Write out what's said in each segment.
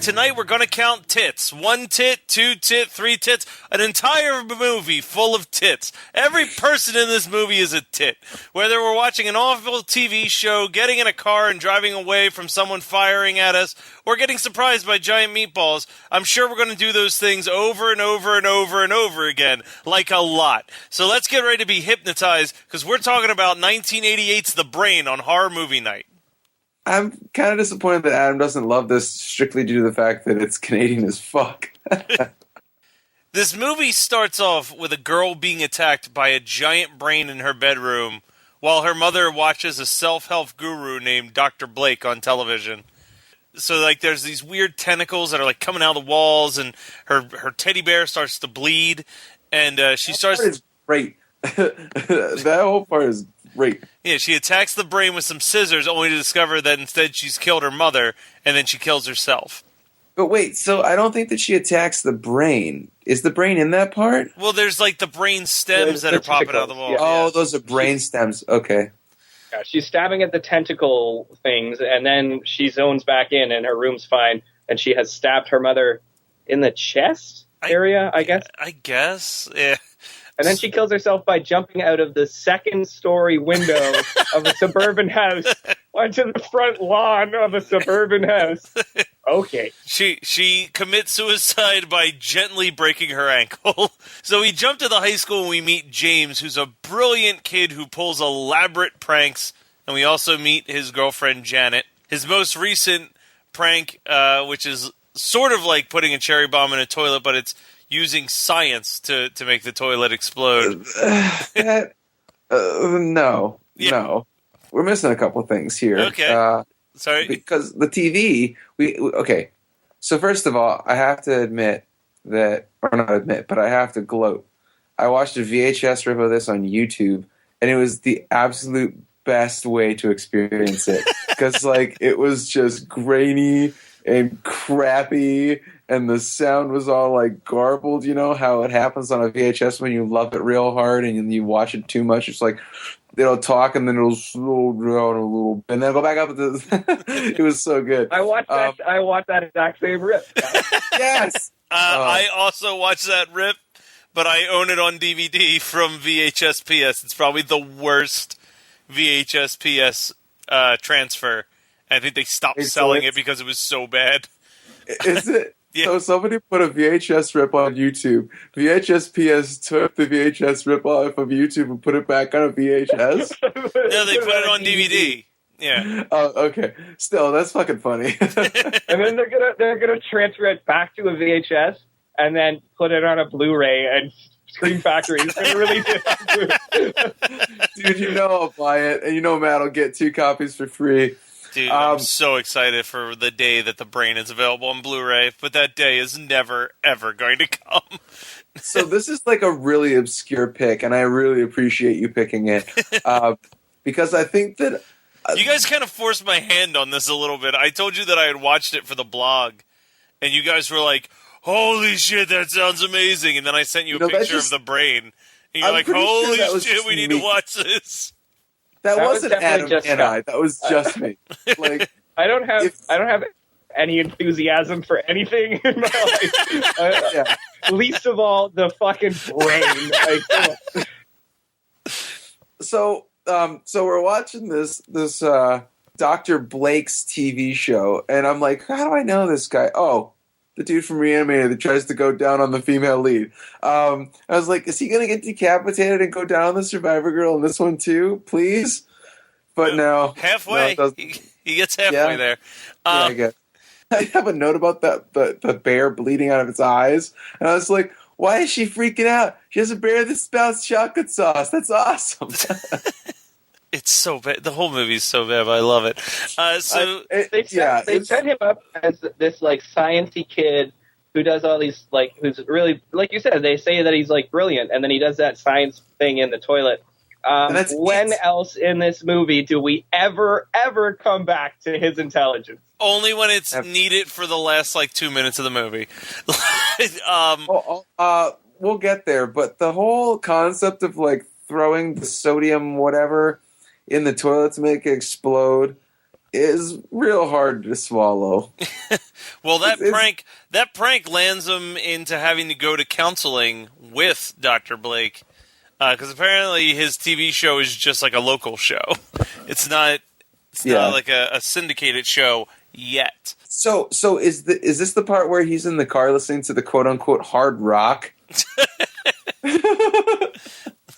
tonight we're going to count tits. 1 tit, 2 tit, 3 tits. An entire movie full of tits. Every person in this movie is a tit. Whether we're watching an awful TV show, getting in a car and driving away from someone firing at us, or getting surprised by giant meatballs, I'm sure we're going to do those things over and over and over and over again, like a lot. So let's get ready to be hypnotized, because we're talking about 1988's The Brain on Horror Movie Night. I'm kind of disappointed that Adam doesn't love this strictly due to the fact that it's Canadian as fuck. This movie starts off with a girl being attacked by a giant brain in her bedroom while her mother watches a self-help guru named Dr. Blake on television. So, like, there's these weird tentacles that are, like, coming out of the walls, and her teddy bear starts to bleed, and she starts... That part is great. That whole part is great. Yeah, she attacks the brain with some scissors, only to discover that instead she's killed her mother, and then she kills herself. But wait, so I don't think that she attacks the brain. Is the brain in that part? Well, there's, like, the brain stems that are popping out of the wall. Yeah. Oh, those are brain stems. Okay. Yeah, she's stabbing at the tentacle things, and then she zones back in, and her room's fine, and she has stabbed her mother in the chest area, I guess? I guess, yeah. And then she kills herself by jumping out of the second-story window of a suburban house onto the front lawn of a suburban house. Okay. She commits suicide by gently breaking her ankle. So we jump to the high school and we meet James, who's a brilliant kid who pulls elaborate pranks. And we also meet his girlfriend, Janet. His most recent prank, which is sort of like putting a cherry bomb in a toilet, but it's using science to make the toilet explode. No. We're missing a couple things here. Okay. Sorry. Because the TV, okay. So first of all, I have to admit that, or not admit, but I have to gloat. I watched a VHS rip of this on YouTube, and it was the absolute best way to experience it. Because, like, it was just grainy and crappy, and the sound was all, like, garbled. You know how it happens on a VHS when you love it real hard and you watch it too much? It's like, it'll talk and then it'll slow down a little bit, and then go back up. It was so good. I watched that exact same rip. Yes. I also watched that rip, but I own it on DVD from VHS PS. It's probably the worst VHS PS transfer. I think they stopped selling it because it was so bad. Is it? Yeah. So somebody put a VHS rip on YouTube. VHS PS took the VHS rip off of YouTube and put it back on a VHS. No, they put it on DVD. Yeah. Oh, okay. Still, that's fucking funny. And then they're gonna transfer it back to a VHS and then put it on a Blu-ray, and Scream Factory is gonna release it. Dude, you know I'll buy it, and you know Matt will get 2 copies for free. Dude, I'm so excited for the day that The Brain is available on Blu-ray, but that day is never, ever going to come. So this is like a really obscure pick, and I really appreciate you picking it, because I think that... you guys kind of forced my hand on this a little bit. I told you that I had watched it for the blog, and you guys were like, holy shit, that sounds amazing, and then I sent you a picture of The Brain, and you're like, holy shit, we need to watch this. That wasn't Adam and I. That was just me. Like, I don't have any enthusiasm for anything in my life. Least of all the fucking brain. So we're watching this Dr. Blake's TV show, and I'm like, how do I know this guy? Oh, the dude from Reanimator that tries to go down on the female lead. I was like, is he going to get decapitated and go down on the survivor girl in this one too? Please? But no. Halfway. No, he gets halfway there. I guess. I have a note about the bear bleeding out of its eyes. And I was like, why is she freaking out? She has a bear that spouts chocolate sauce. That's awesome. It's so bad. The whole movie's so bad, but I love it. They set him up as this like sciencey kid who does all these who's really, like you said, they say that he's like brilliant, and then he does that science thing in the toilet. When else in this movie do we ever come back to his intelligence? Only when it's needed for the last 2 minutes of the movie. We'll get there, but the whole concept of throwing the sodium whatever in the toilet to make it explode. is real hard to swallow. Well, that prank lands him into having to go to counseling with Dr. Blake, because apparently his TV show is just like a local show. It's not like a syndicated show yet. So is this the part where he's in the car listening to the quote unquote hard rock?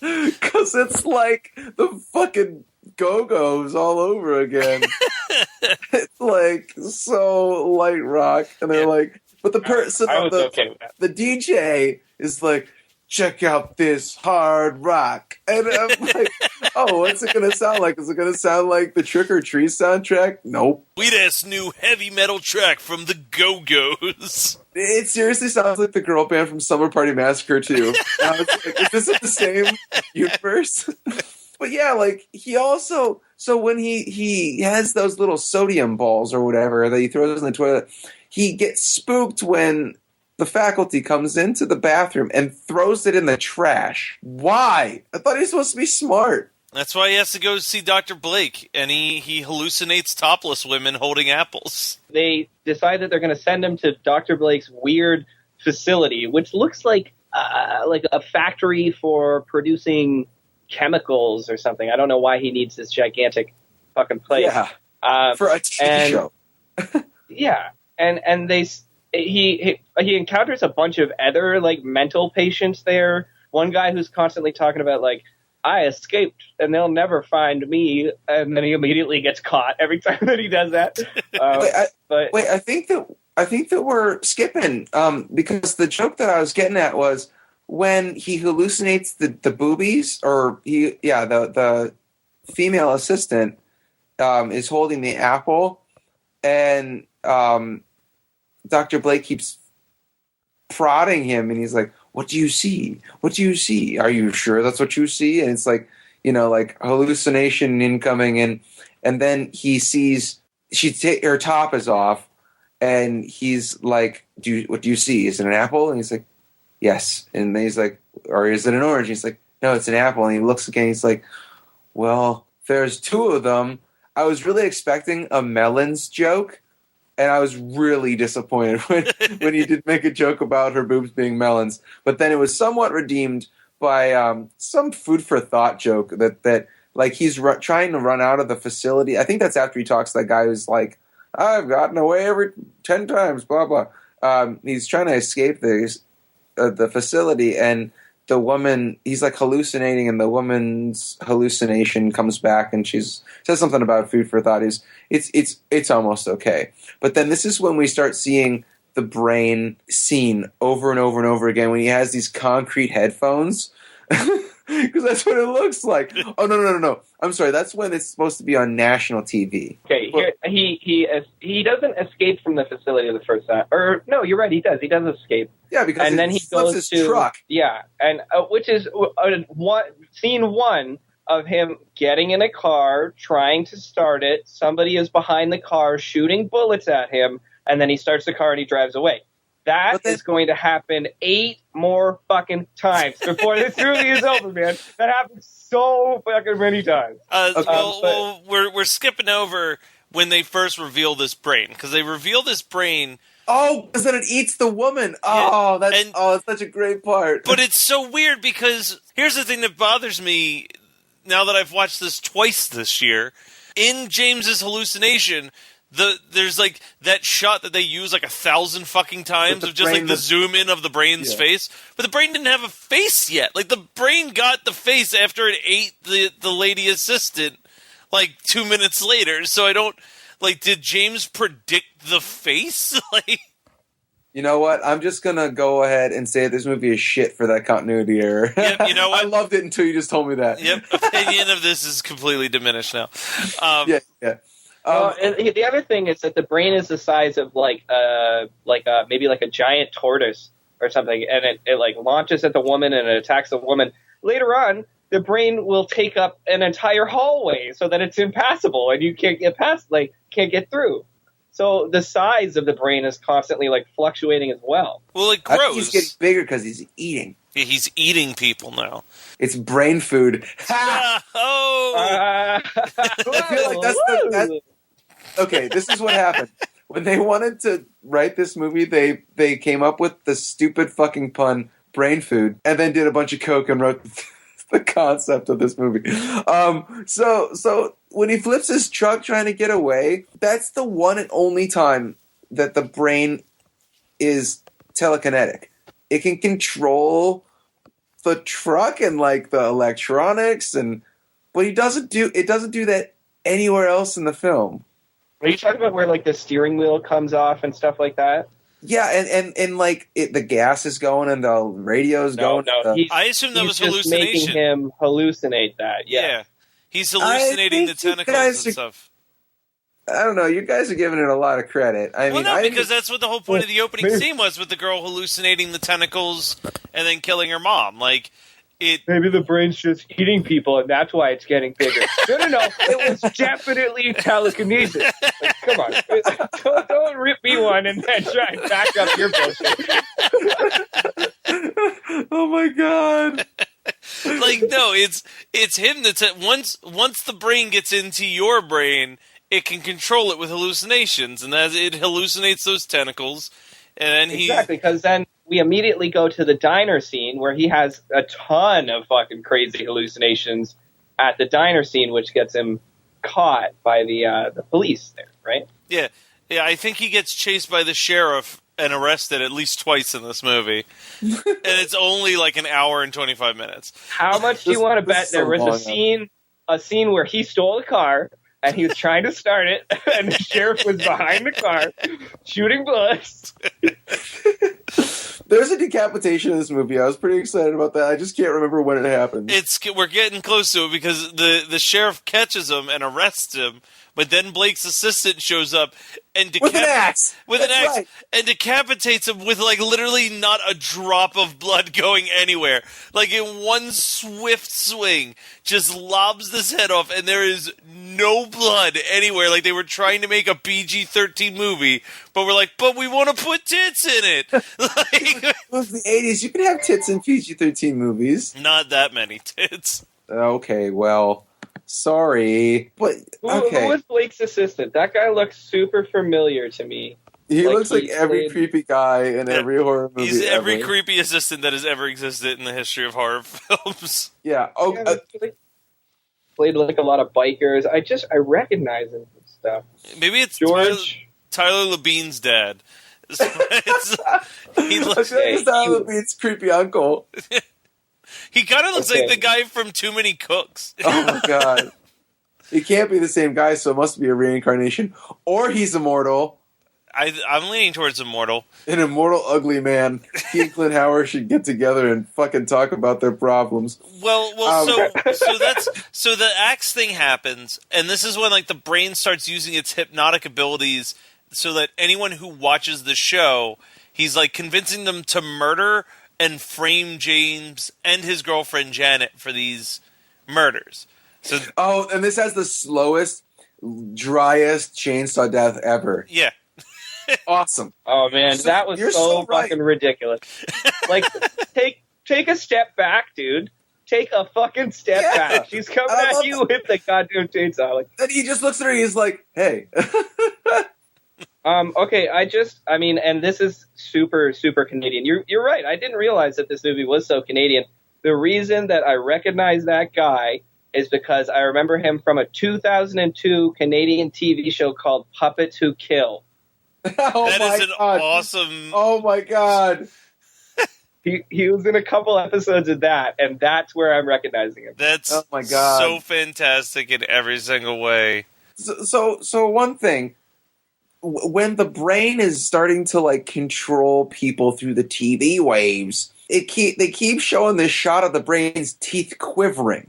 Because it's like the fucking Go-Go's all over again. It's like so light rock, and they're like, but the person, the DJ is like, check out this hard rock, and I'm like, oh, what's it gonna sound like? Is it gonna sound like the Trick or Treat soundtrack? Nope. Sweet-ass new heavy metal track from the Go-Go's. It seriously sounds like the girl band from Summer Party Massacre too. I was like, is this in the same universe? But yeah, like he also, so when he has those little sodium balls or whatever that he throws in the toilet, he gets spooked when the faculty comes into the bathroom and throws it in the trash. Why? I thought he was supposed to be smart. That's why he has to go see Dr. Blake, and he hallucinates topless women holding apples. They decide that they're going to send him to Dr. Blake's weird facility, which looks like a factory for producing chemicals or something. I don't know why he needs this gigantic fucking place. Yeah, for a TV show. Yeah, and he encounters a bunch of other like mental patients there. One guy who's constantly talking about like, I escaped and they'll never find me, and then he immediately gets caught every time that he does that. Wait, I think that we're skipping because the joke that I was getting at was when he hallucinates the boobies, or the female assistant is holding the apple, and Dr. Blake keeps prodding him, and he's like, what do you see? What do you see? Are you sure that's what you see? And it's like, like hallucination incoming, and then he sees her top is off, and he's like, what do you see? Is it an apple? And he's like, yes. And then he's like, or is it an orange? And he's like, no, it's an apple. And he looks again, he's like, well, there's two of them. I was really expecting a melons joke, and I was really disappointed when he did make a joke about her boobs being melons. But then it was somewhat redeemed by some food for thought joke that like he's trying to run out of the facility. I think that's after he talks to that guy who's like, I've gotten away every 10 times, blah, blah. He's trying to escape the facility, and the woman, he's like hallucinating, and the woman's hallucination comes back, and says something about food for thought. It's almost okay. But then this is when we start seeing the brain scene over and over and over again, when he has these concrete headphones. Because that's what it looks like. Oh, no. I'm sorry. That's when it's supposed to be on national TV. Okay, he doesn't escape from the facility the first time. Or, no, you're right, he does. He does escape. Yeah, because and then he goes his to truck. Yeah, and which is scene one of him getting in a car, trying to start it. Somebody is behind the car shooting bullets at him, and then he starts the car and he drives away. That is going to happen 8 more fucking times before this movie is over, man. That happens so fucking many times. Well, we're skipping over when they first reveal this brain, because they reveal this brain. Oh, because then it eats the woman. Oh, that's such a great part. But it's so weird, because here's the thing that bothers me now that I've watched this twice this year. In James's hallucination, there's like that shot that they use like 1,000 fucking times of just like the zoom in of the brain's face, but the brain didn't have a face yet. Like the brain got the face after it ate the lady assistant like 2 minutes later. So I don't did James predict the face? Like, you know what? I'm just gonna go ahead and say this movie is shit for that continuity error. Yep, you know what? I loved it until you just told me that. Yep, opinion of this is completely diminished now. Yeah. And the other thing is that the brain is the size of maybe like a giant tortoise or something, and it like launches at the woman and it attacks the woman. Later on, the brain will take up an entire hallway so that it's impassable and you can't get past, can't get through. So the size of the brain is constantly like fluctuating as well. Well, it grows. I think he's getting bigger because he's eating. Yeah, he's eating people now. It's brain food. Oh! I feel like Okay, this is what happened. When they wanted to write this movie, they came up with the stupid fucking pun brain food, and then did a bunch of coke and wrote the concept of this movie. So when he flips his truck trying to get away, that's the one and only time that the brain is telekinetic. It can control the truck and like the electronics, but it doesn't do that anywhere else in the film. Are you talking about where like the steering wheel comes off and stuff like that? Yeah, and like the gas is going and the radio's going. No, I assume that was just hallucination. making him hallucinate that. Yeah. He's hallucinating the tentacles and stuff. I don't know. You guys are giving it a lot of credit. Because that's what the whole point of the opening scene was, with the girl hallucinating the tentacles and then killing her mom. Like, maybe the brain's just eating people, and that's why it's getting bigger. No. It was definitely telekinesis. Like, come on. Don't rip me one and then try and back up your bullshit. Oh, my God. Like, no, it's him that's... Once the brain gets into your brain, it can control it with hallucinations, and as it hallucinates those tentacles, and then Exactly, because then we immediately go to the diner scene where he has a ton of fucking crazy hallucinations at the diner scene, which gets him caught by the police there, right? Yeah, I think he gets chased by the sheriff and arrested at least twice in this movie. And it's only like an hour and 25 minutes. How much do you want to bet there was a scene where he stole a car and he was trying to start it, and the sheriff was behind the car shooting bullets? There's a decapitation in this movie. I was pretty excited about that. I just can't remember when it happened. We're getting close to it because the sheriff catches him and arrests him, but then Blake's assistant shows up and with an axe, right. And decapitates him with like literally not a drop of blood going anywhere. Like in one swift swing, just lobs this head off, and there is no blood anywhere. Like they were trying to make a PG-13 movie, but we're like, but we want to put tits in it. Like, it was the 80s. You could have tits in PG-13 movies. Not that many tits. Okay, well, sorry, but okay. Who was Blake's assistant? That guy looks super familiar to me. He looks like every creepy guy in every horror movie. He's every creepy assistant that has ever existed in the history of horror films. Yeah. Played like a lot of bikers. I recognize him and stuff. Maybe it's George Tyler Lebine's dad. He looks. Tyler Lebine's creepy uncle. He kind of looks like the guy from Too Many Cooks. Oh my God. He can't be the same guy, so it must be a reincarnation. Or he's immortal. I'm leaning towards immortal. An immortal ugly man. He and Clint Howard should get together and fucking talk about their problems. So the axe thing happens, and this is when like the brain starts using its hypnotic abilities, so that anyone who watches the show, he's like convincing them to murder and frame James and his girlfriend Janet for these murders. So, and this has the slowest, driest chainsaw death ever. Yeah. Awesome. Oh man, that was so fucking ridiculous. Like, take a step back, dude. Take a fucking step back. She's coming at you with the goddamn chainsaw. Like, and he just looks at her. He's like, "Hey." Okay. And this is super, super Canadian. You're right. I didn't realize that this movie was so Canadian. The reason that I recognize that guy is because I remember him from a 2002 Canadian TV show called Puppets Who Kill. That is an awesome... Oh my God. He was in a couple episodes of that, and that's where I'm recognizing him. That's oh my God. So fantastic in every single way. So one thing, when the brain is starting to like control people through the TV waves, they keep showing this shot of the brain's teeth quivering.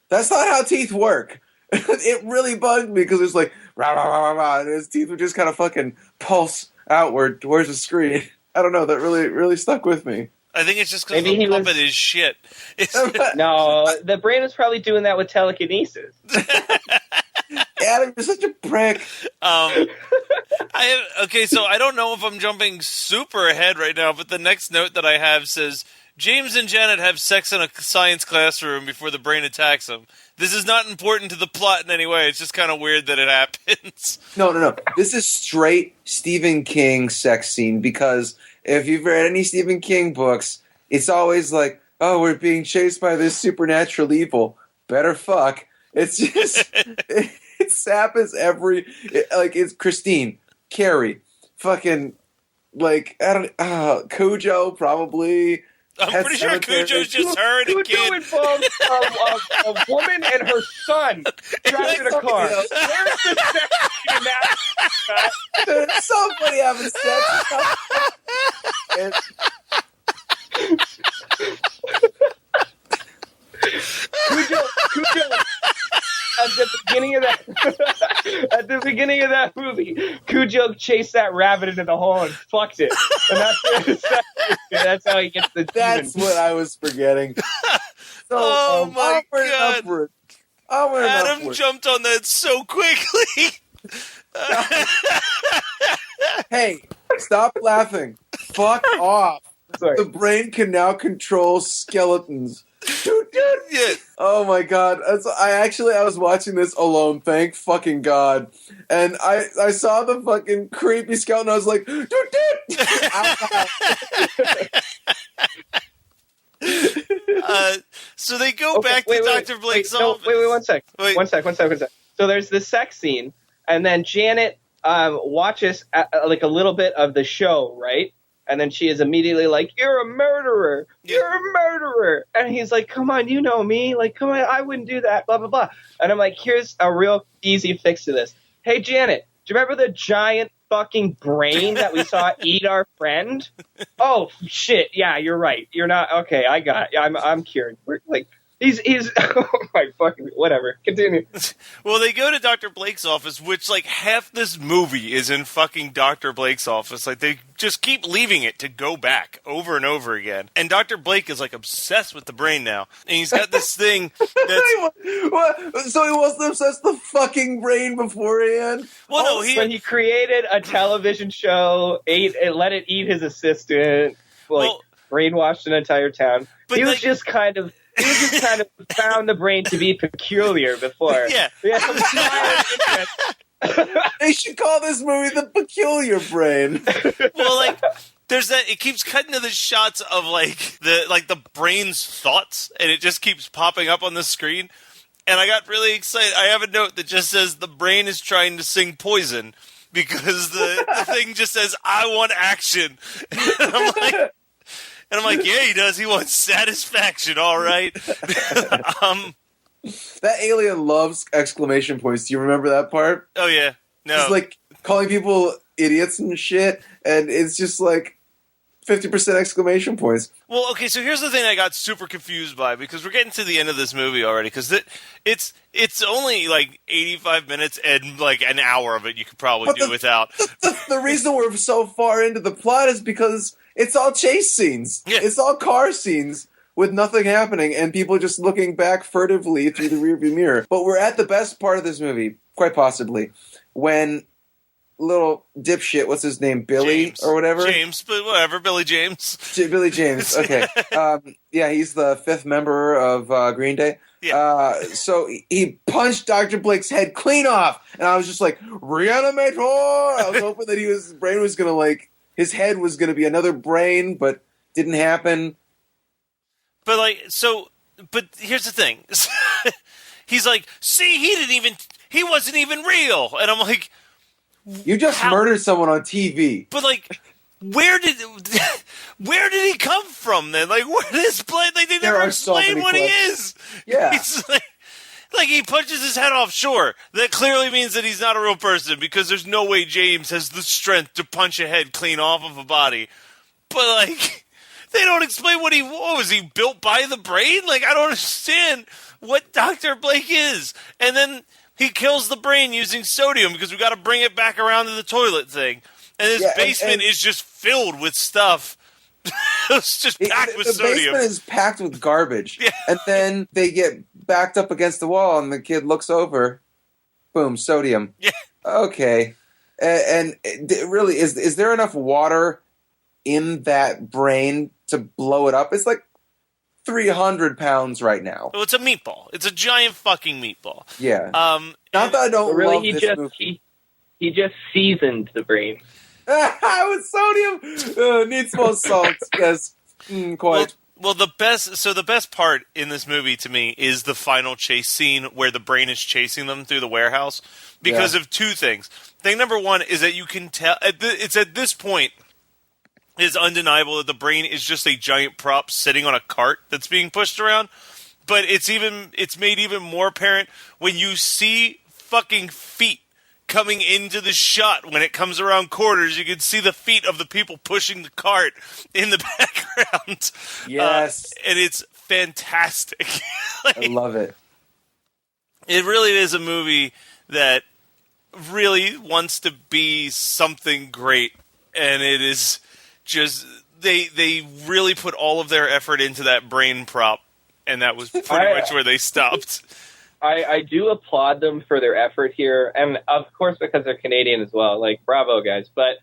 That's not how teeth work. It really bugged me because it's like rah, rah, rah, rah, rah, and his teeth would just kind of fucking pulse outward towards the screen. I don't know. That really stuck with me. I think it's just because the puppet is shit. No, the brain is probably doing that with telekinesis. Adam, you're such a prick. Okay, so I don't know if I'm jumping super ahead right now, but the next note that I have says, James and Janet have sex in a science classroom before the brain attacks them. This is not important to the plot in any way. It's just kind of weird that it happens. No. This is straight Stephen King sex scene, because if you've read any Stephen King books, it's always like, oh, we're being chased by this supernatural evil. Better fuck. It's just, it happens it's Christine, Carrie, fucking, like, I don't, Cujo, probably. I'm pretty sure Cujo's just her and a kid. Cujo involves a woman and her son driving a car. Where's the sex scene in that? Dude, it's somebody having sex. Cujo, at the beginning of that movie, Cujo chased that rabbit into the hole and fucked it. And that's how he gets the demon. That's what I was forgetting. So, my God. Adam jumped on that so quickly. Hey, stop laughing. Fuck off. Sorry. The brain can now control skeletons. Dude. Yeah. Oh my God. I was watching this alone, thank fucking God. And I saw the fucking creepy skeleton. I was like, dude. So they go back to Dr. Blake's office. Wait, one sec. So there's this sex scene, and then Janet watches like a little bit of the show, right? And then she is immediately like, "You're a murderer! You're a murderer!" And he's like, "Come on, you know me. Like, come on, I wouldn't do that." Blah blah blah. And I'm like, "Here's a real easy fix to this. Hey, Janet, do you remember the giant fucking brain that we saw eat our friend? Oh shit, yeah, you're right. You're not okay. I got it. I'm cured. We're like." He's oh my fucking whatever. Continue. Well, they go to Dr. Blake's office, which like half this movie is in fucking Dr. Blake's office. Like they just keep leaving it to go back over and over again. And Dr. Blake is like obsessed with the brain now, and he's got this thing that's What? So he wasn't obsessed with the fucking brain beforehand? well, no, when he created a television show, let it eat his assistant, brainwashed an entire town. He was just kind of found the brain to be peculiar before. Yeah. They should call this movie The Peculiar Brain. Well, like, there's that. It keeps cutting to the shots of the brain's thoughts, and it just keeps popping up on the screen. And I got really excited. I have a note that just says the brain is trying to sing Poison because the thing just says, "I want action." And I'm like, yeah, he does. He wants satisfaction, all right. That alien loves exclamation points. Do you remember that part? Oh, yeah. No. He's like calling people idiots and shit, and it's just like 50% exclamation points. Well, okay, so here's the thing I got super confused by, because we're getting to the end of this movie already, because it's only like 85 minutes, and like an hour of it you could probably do without. The reason we're so far into the plot is because it's all chase scenes. Yeah. It's all car scenes with nothing happening and people just looking back furtively through the rearview mirror. But we're at the best part of this movie, quite possibly, when little dipshit, what's his name, Billy James. or whatever? James, but whatever, Billy James. Billy James, okay. Yeah, he's the fifth member of Green Day. Yeah. So he punched Dr. Blake's head clean off, and I was just like, Reanimator! I was hoping that his brain was going to his head was going to be another brain, but didn't happen. But but here's the thing. He's like, see, he wasn't even real. And I'm like, you just murdered someone on TV. But like, where did he come from then? Like, where does Blake? Like, they never explain what he is. Yeah. He's like he punches his head off. Sure, that clearly means that he's not a real person, because there's no way James has the strength to punch a head clean off of a body. But like, they don't explain what was he built by the brain? Like, I don't understand what Dr. Blake is. And then he kills the brain using sodium, because we got to bring it back around to the toilet thing. And his basement is just filled with stuff. It's just packed with sodium. The basement is packed with garbage. Yeah. And then they get backed up against the wall, and the kid looks over. Boom, sodium. Yeah. Okay. And really, is there enough water in that brain to blow it up? It's like 300 pounds right now. Well, it's a meatball. It's a giant fucking meatball. Yeah. Not that I don't love this movie. He just seasoned the brain. With sodium! Needs more salt. Yes. Quite. Well, the best part in this movie to me is the final chase scene where the brain is chasing them through the warehouse because of two things. Thing number one is that you can tell it's at this point it's undeniable that the brain is just a giant prop sitting on a cart that's being pushed around. But it's made even more apparent when you see fucking feet coming into the shot. When it comes around corners, you can see the feet of the people pushing the cart in the background. Yes. And it's fantastic. I love it. It really is a movie that really wants to be something great. And it is just, they really put all of their effort into that brain prop. And that was pretty much where they stopped. I do applaud them for their effort here, and of course because they're Canadian as well. Like, bravo, guys! But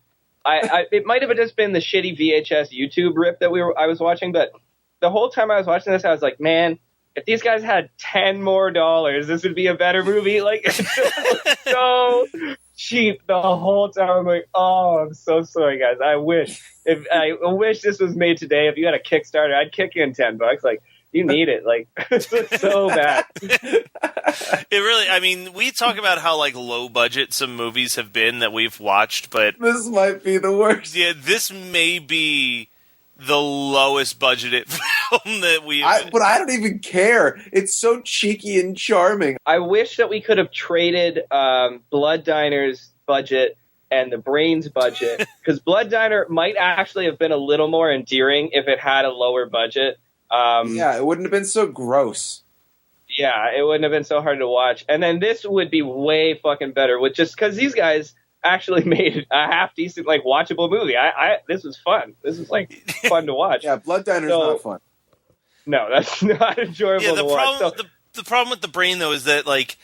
it might have just been the shitty VHS YouTube rip that I was watching. But the whole time I was watching this, I was like, man, if these guys had $10 more, this would be a better movie. Like, it's so cheap the whole time. I'm like, oh, I'm so sorry, guys. I wish this was made today. If you had a Kickstarter, I'd kick in $10. Like. You need it. Like, it's so bad. It really, I mean, we talk about how, like, low budget some movies have been that we've watched, but... This might be the worst. Yeah, this may be the lowest budgeted film that we've... But I don't even care. It's so cheeky and charming. I wish that we could have traded Blood Diner's budget and the Brain's budget, because Blood Diner might actually have been a little more endearing if it had a lower budget. Yeah, it wouldn't have been so gross. Yeah, it wouldn't have been so hard to watch. And then this would be way fucking better, with just because these guys actually made a half decent, like, watchable movie. This was fun. This was like fun to watch. Yeah, Blood Diner's not fun. No, that's not enjoyable to watch. The problem with the Brain though is that, like,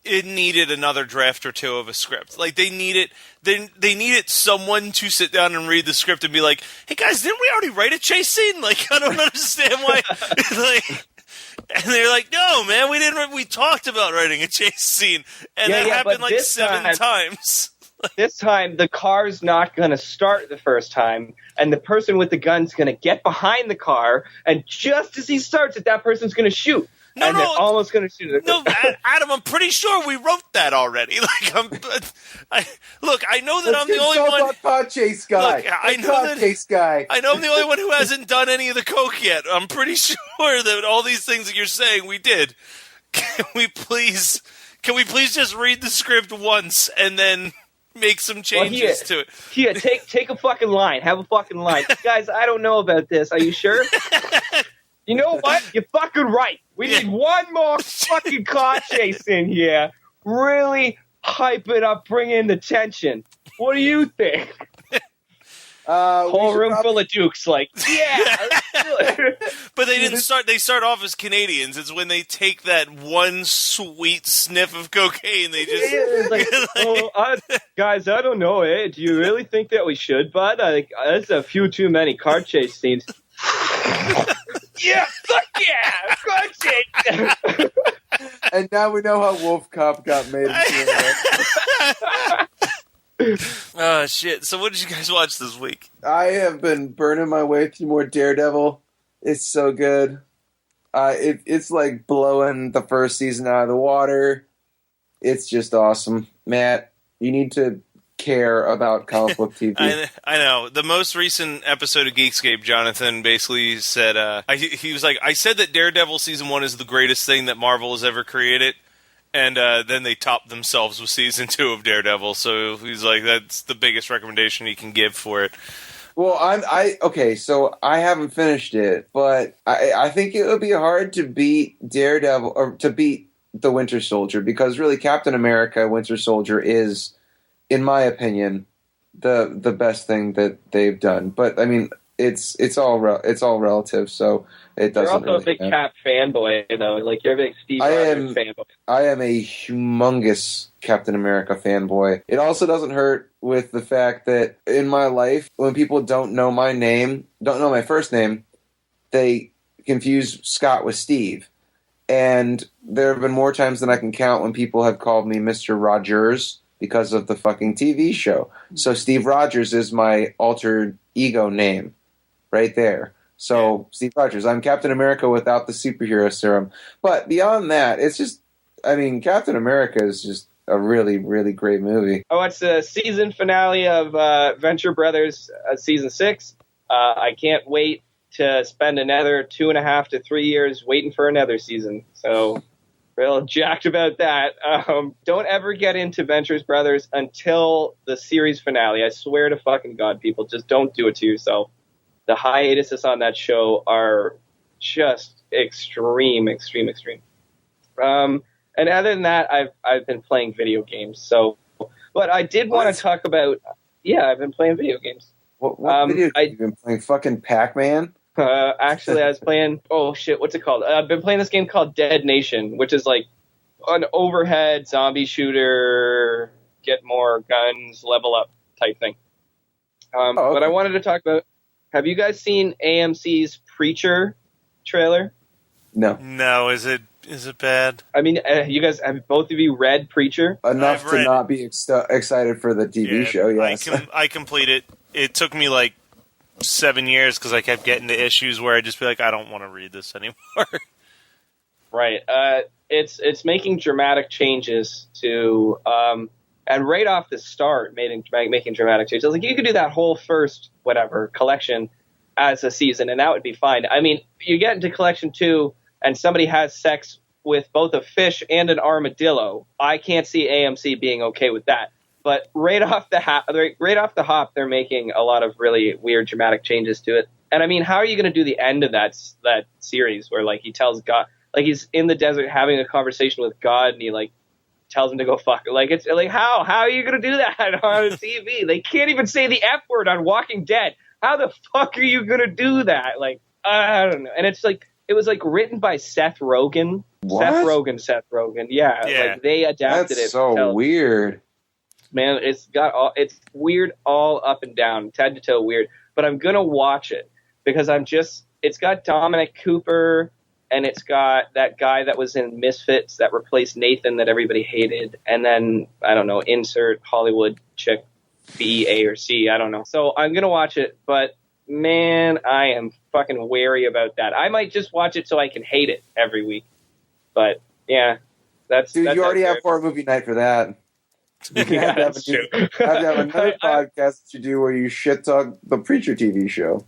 it needed another draft or two of a script. Like, they needed someone to sit down and read the script and be like, "Hey guys, didn't we already write a chase scene? Like, I don't understand why." Like, and they're like, "No, man, we didn't. We talked about writing a chase scene, and that happened like 7 times." This time, the car's not going to start the first time, and the person with the gun's going to get behind the car, and just as he starts it, that person's going to shoot. They're almost going to shoot it. No, Adam, I'm pretty sure we wrote that already. Like, I know that I'm the only one. Car chase guy. Look, I know I'm the only one who hasn't done any of the coke yet. I'm pretty sure that all these things that you're saying we did. Can we please just read the script once and then make some changes to it? Here, take a fucking line. Have a fucking line, guys. I don't know about this. Are you sure? You know what? You're fucking right. We need one more fucking car chase in here. Really hype it up, bring in the tension. What do you think? Whole room full of dukes, like, yeah. But they didn't start. They start off as Canadians. It's when they take that one sweet sniff of cocaine. They just guys, I don't know. Do you really think that we should? But that's a few too many car chase scenes. Yeah, fuck yeah, car chase. And now we know how Wolf Cop got made. Oh, shit. So what did you guys watch this week? I have been burning my way through more Daredevil. It's so good. It's like blowing the first season out of the water. It's just awesome. Matt, you need to care about comic book TV. I know. The most recent episode of Geekscape, Jonathan basically said, he was like, I said that Daredevil Season 1 is the greatest thing that Marvel has ever created. And then they topped themselves with Season 2 of Daredevil. So he's like, that's the biggest recommendation he can give for it. Well, okay, so I haven't finished it, but I think it would be hard to beat Daredevil, or to beat the Winter Soldier, because really Captain America, Winter Soldier is, in my opinion, the best thing that they've done. But I mean, it's all relative, so it doesn't. You're also really a big Cap fanboy, though. Like, you're a big Steve Rogers fanboy. I am a humongous Captain America fanboy. It also doesn't hurt with the fact that in my life, when people don't know my name, don't know my first name, they confuse Scott with Steve. And there have been more times than I can count when people have called me Mr. Rogers because of the fucking TV show. So Steve Rogers is my alter ego name right there. So Steve Rogers, I'm Captain America without the superhero serum. But beyond that, it's just, I mean, Captain America is just a really, really great movie. I watched the season finale of Venture Brothers season 6. I can't wait to spend another 2.5 to 3 years waiting for another season. So real jacked about that. Don't ever get into Venture Brothers until the series finale. I swear to fucking God, people, just don't do it to yourself. The hiatuses on that show are just extreme. And other than that, I've been playing video games. So, but I did want to talk about. Yeah, I've been playing video games. What video have you been playing? Fucking Pac-Man? Actually, I was playing. Oh shit, what's it called? I've been playing this game called Dead Nation, which is like an overhead zombie shooter, get more guns, level up type thing. Okay. But I wanted to talk about. Have you guys seen AMC's Preacher trailer? No. Is it bad? I mean, you guys have both of you read Preacher? Enough to not be excited for the TV show. Yes, I completed. It took me like 7 years because I kept getting to issues where I'd just be like, I don't want to read this anymore. Right. It's making dramatic changes to, and right off the start, making dramatic changes. Like you could do that whole first collection as a season, and that would be fine. I mean, you get into collection 2, and somebody has sex with both a fish and an armadillo. I can't see AMC being okay with that. But right off the hop, they're making a lot of really weird, dramatic changes to it. And I mean, how are you going to do the end of that series where like he tells God, like he's in the desert having a conversation with God, and he like tells him to go fuck? Like it's like how are you going to do that on TV? They can't even say the F word on Walking Dead. How the fuck are you going to do that? Like I don't know. And it's like it was like written by Seth Rogen. What? Seth Rogen. Yeah. Like they adapted it. That's so weird. Man, it's weird all up and down, head to toe weird. But I'm gonna watch it because it's got Dominic Cooper, and it's got that guy that was in Misfits that replaced Nathan that everybody hated, and then I don't know, insert Hollywood chick B, A, or C, I don't know. So I'm gonna watch it, but man, I am fucking wary about that. I might just watch it so I can hate it every week. But yeah, that's you already have horror movie night for that. You have to have another podcast that you do where you shit talk the Preacher TV show.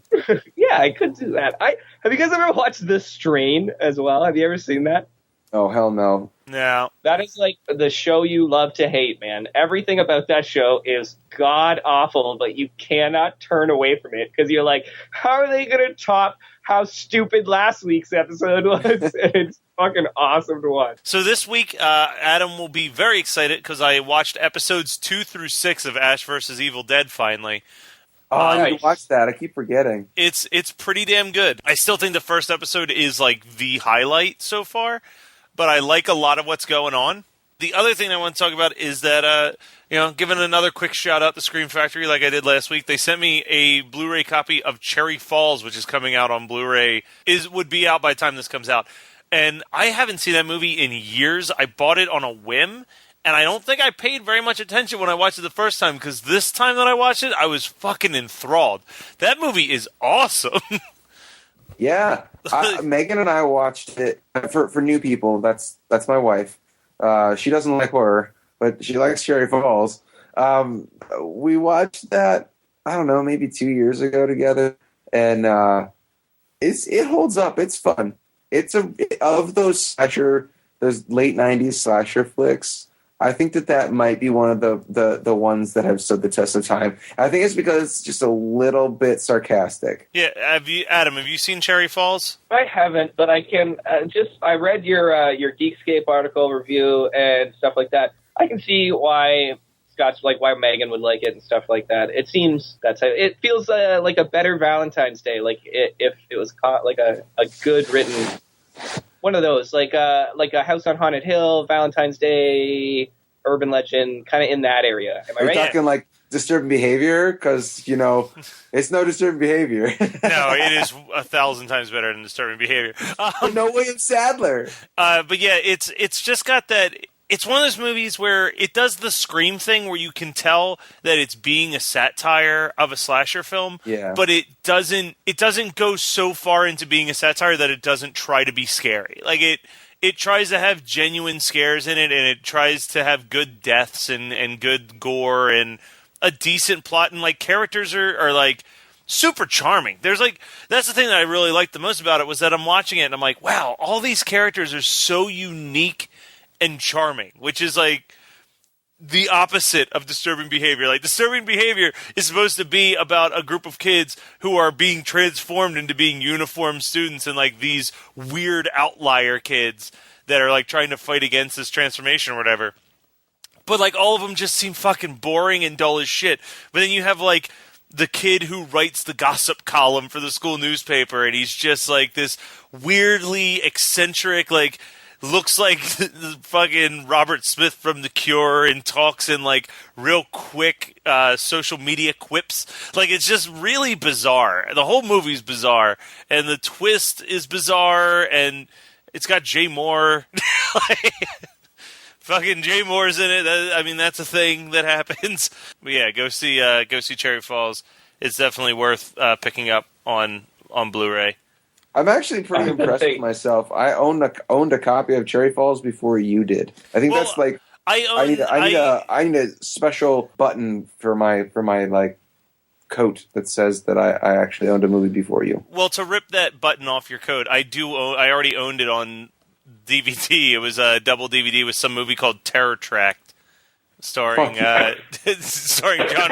Yeah, I could do that. Have you guys ever watched The Strain as well? Have you ever seen that? Oh, hell no. No. That is like the show you love to hate, man. Everything about that show is god awful, but you cannot turn away from it because you're like, how are they going to top how stupid last week's episode was? It's fucking awesome to watch. So this week, Adam will be very excited because I watched episodes 2 through 6 of Ash vs. Evil Dead finally. Oh, I need to watch that. I keep forgetting. It's pretty damn good. I still think the first episode is like the highlight so far, but I like a lot of what's going on. The other thing I want to talk about is that, giving another quick shout out to Scream Factory like I did last week, they sent me a Blu-ray copy of Cherry Falls, which is coming out on Blu-ray, would be out by the time this comes out. And I haven't seen that movie in years. I bought it on a whim, and I don't think I paid very much attention when I watched it the first time, because this time that I watched it, I was fucking enthralled. That movie is awesome. Yeah. Megan and I watched it for new people. That's my wife. She doesn't like horror, but she likes Cherry Falls. We watched that, I don't know, maybe 2 years ago together, and it holds up. It's fun. It's of those late 90s slasher flicks. I think that might be one of the ones that have stood the test of time. I think it's because it's just a little bit sarcastic. Yeah, Adam, have you seen Cherry Falls? I haven't, but I can I read your Geekscape article review and stuff like that. I can see why Scott's like why Megan would like it and stuff like that. It seems it feels like a better Valentine's Day, like if it was caught like a good written one of those, like a House on Haunted Hill, Valentine's Day, urban legend, kind of in that area. Am I right? Talking like disturbing behavior because it's no disturbing behavior. No, it is 1,000 times better than disturbing behavior. No William Sadler. But yeah, it's just got that. It's one of those movies where it does the Scream thing where you can tell that it's being a satire of a slasher film, but it doesn't go so far into being a satire that it doesn't try to be scary. Like it tries to have genuine scares in it, and it tries to have good deaths and good gore and a decent plot, and like characters are like super charming. That's the thing that I really liked the most about it was that I'm watching it and I'm like, wow, all these characters are so unique and charming, which is like the opposite of disturbing behavior. Like disturbing behavior is supposed to be about a group of kids who are being transformed into being uniformed students and like these weird outlier kids that are like trying to fight against this transformation or whatever. But like all of them just seem fucking boring and dull as shit. But then you have like the kid who writes the gossip column for the school newspaper, and he's just like this weirdly eccentric, like looks like the fucking Robert Smith from The Cure and talks in like real quick social media quips. Like it's just really bizarre. The whole movie's bizarre, and the twist is bizarre, and it's got Jay Moore. Fucking Jay Moore's in it. That's a thing that happens. But yeah, go see Cherry Falls. It's definitely worth picking up on Blu-ray. I'm actually pretty impressed with myself. I owned a copy of Cherry Falls before you did. I think that's like I need a special button for my like coat that says that I actually owned a movie before you. Well, to rip that button off your coat, I already owned it on DVD. It was a double DVD with some movie called Terror Tract, starring John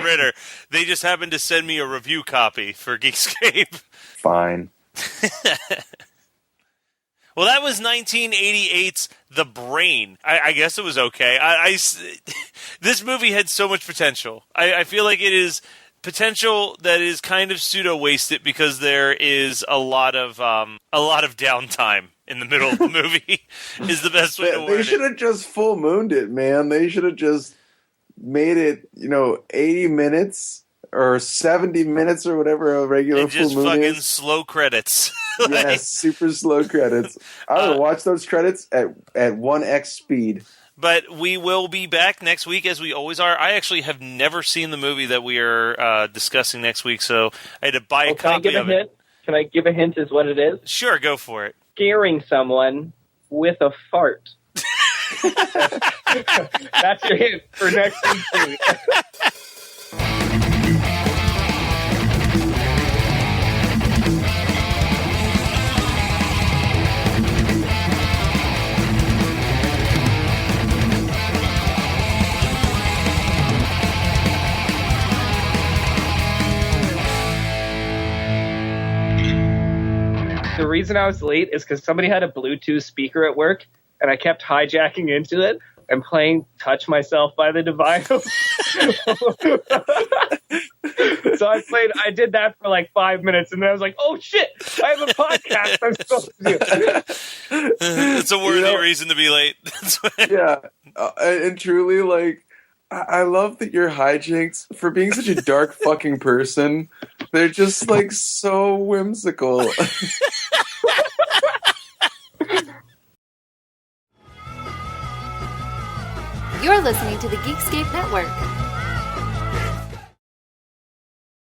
Ritter. They just happened to send me a review copy for Geekscape. Fine. Well, that was 1988's The Brain. I guess it was okay. This movie had so much potential. I feel like it is potential that is kind of pseudo-wasted because there is a lot of downtime in the middle of the movie is the best way to word it. They should have just full mooned it, man. They should have just made it, 80 minutes or 70 minutes or whatever a regular full moon is. Just fucking slow credits. Yes, super slow credits. I would watch those credits at 1x speed. But we will be back next week as we always are. I actually have never seen the movie that we are discussing next week, so I had to buy a copy of it. Can I give a hint as what it is? Sure, go for it. Scaring someone with a fart. That's your hint for next week's movie. The reason I was late is because somebody had a Bluetooth speaker at work, and I kept hijacking into it and playing Touch Myself by the Divine. So I did that for like 5 minutes, and then I was like, oh shit, I have a podcast I'm supposed to do. It's a worthy reason to be late. Yeah, and truly, like, I love that your hijinks, for being such a dark fucking person, they're just like so whimsical. You're listening to the Geekscape Network.